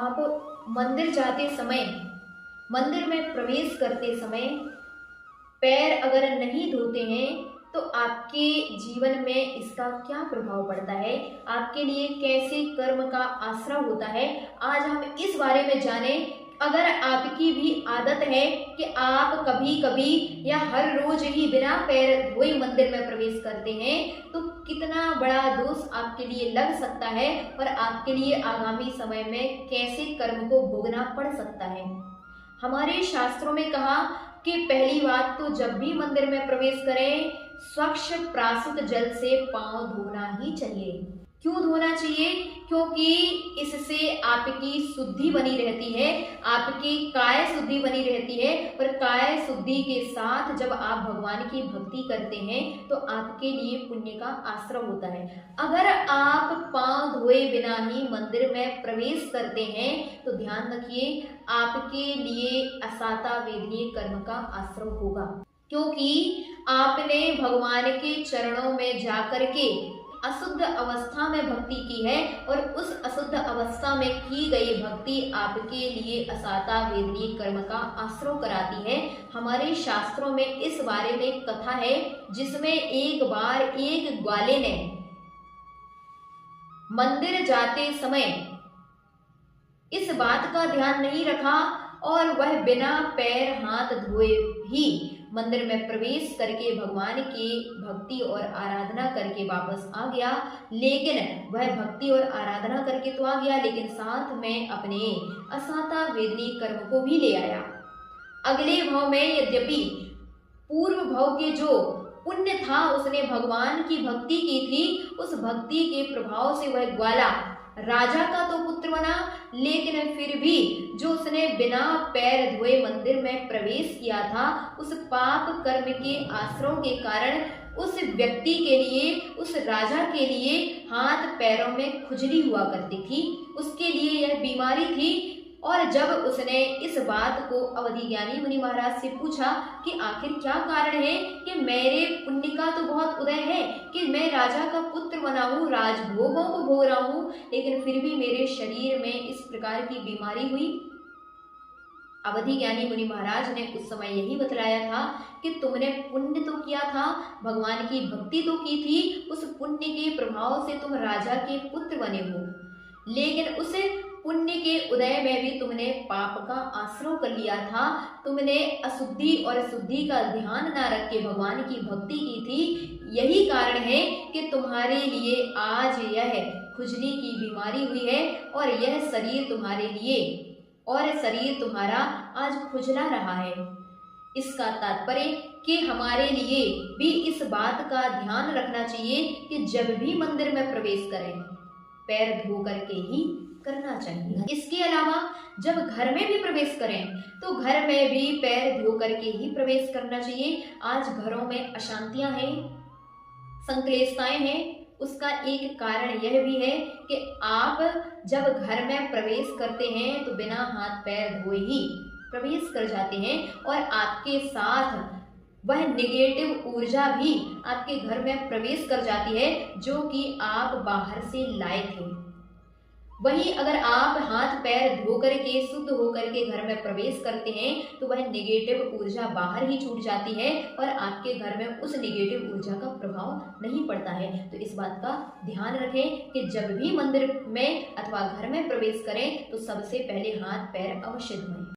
आप मंदिर जाते समय, मंदिर में प्रवेश करते समय पैर अगर नहीं धोते हैं तो आपके जीवन में इसका क्या प्रभाव पड़ता है, आपके लिए कैसे कर्म का आश्रय होता है। आज हम इस बारे में जानें। अगर आपकी भी आदत है कि आप कभी कभी या हर रोज ही बिना पैर धोए मंदिर में प्रवेश करते हैं तो कितना बड़ा दोष आपके लिए लग सकता है और आपके लिए आगामी समय में कैसे कर्म को भोगना पड़ सकता है। हमारे शास्त्रों में कहा कि पहली बात तो जब भी मंदिर में प्रवेश करें स्वच्छ प्राकृत जल से पांव धोना ही चाहिए। क्यों धोना चाहिए? क्योंकि इससे आपकी शुद्धि बनी रहती है, आपकी काय शुद्धि बनी रहती है और काय शुद्धि के साथ जब आप भगवान की भक्ति करते हैं तो आपके लिए पुण्य का आश्रय होता है। अगर आप पांव धोए बिना ही मंदिर में प्रवेश करते हैं तो ध्यान रखिए आपके लिए असाता वेदनीय कर्म का आश्रय होगा, क्योंकि आपने भगवान के चरणों में जाकर के अशुद्ध अवस्था में भक्ति की है और उस अशुद्ध अवस्था में की गई भक्ति आपके लिए असाता वेदनीय कर्म का आश्रय कराती है। हमारे शास्त्रों में इस बारे में कथा है जिसमें एक बार एक ग्वाले ने मंदिर जाते समय इस बात का ध्यान नहीं रखा और वह बिना पैर हाथ धोए ही मंदिर में प्रवेश करके भगवान की भक्ति और आराधना करके वापस आ गया। लेकिन वह भक्ति और आराधना करके तो आ गया लेकिन साथ में अपने असाता वेदनीय कर्म को भी ले आया। अगले भाव में यद्यपि पूर्व भाव के जो पुण्य था उसने भगवान की भक्ति की थी, उस भक्ति के प्रभाव से वह ग्वाला राजा का तो पुत्र बना, लेकिन फिर भी जो उसने बिना पैर धोए मंदिर में प्रवेश किया था उस पाप कर्म के आश्रयों के कारण उस व्यक्ति के लिए, उस राजा के लिए हाथ पैरों में खुजली हुआ करती थी, उसके लिए यह बीमारी थी। और जब उसने इस बात को अवधि ज्ञानी मुनि महाराज से पूछा कि आखिर क्या कारण है कि मेरे पुण्य का तो बहुत उदय है कि मैं राजा का पुत्र बना हूँ, राजभोगों को भोग रहा हूँ, लेकिन फिर भी मेरे शरीर में इस प्रकार की बीमारी हुई। अवधि ज्ञानी मुनि महाराज ने उस समय यही बतलाया था कि तुमने पुण्य तो किया था, भगवान की भक्ति तो की थी, उस पुण्य के प्रभाव से तुम राजा के पुत्र बने हो, लेकिन उस पुण्य के उदय में भी तुमने पाप का आश्रय कर लिया था। तुमने अशुद्धि और शुद्धि का ध्यान न रख के भगवान की भक्ति की थी। यही कारण है कि तुम्हारे लिए आज यह खुजली की बीमारी हुई है और यह शरीर तुम्हारे लिए और शरीर तुम्हारा आज खुजला रहा है। इसका तात्पर्य कि हमारे लिए भी इस बात का ध्यान रखना चाहिए कि जब भी मंदिर में प्रवेश करें पैर धो करके ही करना चाहिए। इसके अलावा जब घर में भी प्रवेश करें तो घर में भी पैर धो करके ही प्रवेश करना चाहिए। आज घरों में अशांतियां हैं, संक्लेशताएं हैं, उसका एक कारण यह भी है कि आप जब घर में प्रवेश करते हैं तो बिना हाथ पैर धोए ही प्रवेश कर जाते हैं और आपके साथ वह नेगेटिव ऊर्जा भी आपके घर में प्रवेश कर जाती है जो कि आप बाहर से लाए थे। वहीं अगर आप हाथ पैर धो करके शुद्ध होकर के घर में प्रवेश करते हैं तो वह नेगेटिव ऊर्जा बाहर ही छूट जाती है और आपके घर में उस नेगेटिव ऊर्जा का प्रभाव नहीं पड़ता है। तो इस बात का ध्यान रखें कि जब भी मंदिर में अथवा घर में प्रवेश करें तो सबसे पहले हाथ पैर अवश्य धोएं।